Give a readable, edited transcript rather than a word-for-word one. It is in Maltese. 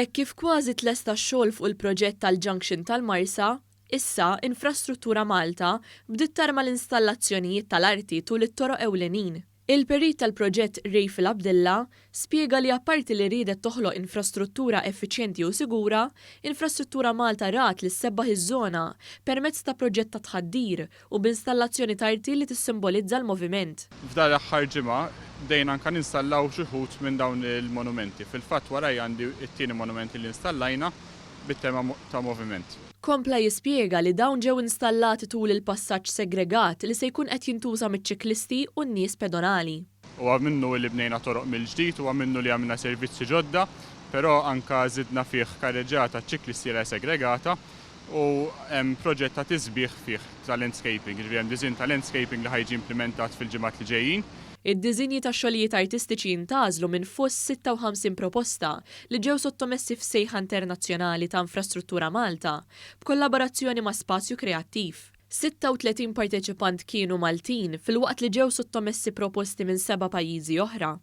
Hekk kif kważi tlesta x-xogħol fuq il-proġett tal-Junction tal-Marsa, issa Infrastruttura Malta bdiet tarma l-installazzjonijiet tal-arti tul it-toroq ewlenin. Il-perit tal-proġett Rejfil Abdilla spjega li apparti li ridet toħloq infrastruttura effiċjenti u sigura, Infrastruttura Malta rat li sebbaħ iż-żona permezz ta' proġett ta' tħaddir u b'installazzjoni ta' arti li tissimbolizza l-moviment. F'dan l-aħħar ġimgħa bdejna anke ninstallaw xi wħud minn dawn il-monumenti. Fil-fatt warajja għandi t-tieni monumenti li installajna bit-tema ta' moviment. Kompla jispjega li dawn ġew installati tul il-passaġġ segregat li se jkun qed jintuża miċ-ċiklisti u n-nies pedonali. Huwa minnu li bnejna toroq mill-ġdid, huwa minnu li għamilna servizzi ġodda, però anke żidna fih karreġġata ċiklisti segregata u hemm proġett ta' tisbieħ fih ta' landscaping, ġifieri hemm diżinn ta' landscaping li ħajġi implementat fil-ġimgħat li ġejjin. Id-diżinji ta' xogħlijiet artistiċi jintażlu minn fost 56 proposta li ġew sottomessi f'sejħa internazzjonali ta' Infrastruttura Malta b'kollaborazzjoni ma' Spazju Kreattiv. 36 parteċipant kienu Maltin fil-waqt li ġew sottomessi proposti minn 7 pajjiżi oħra.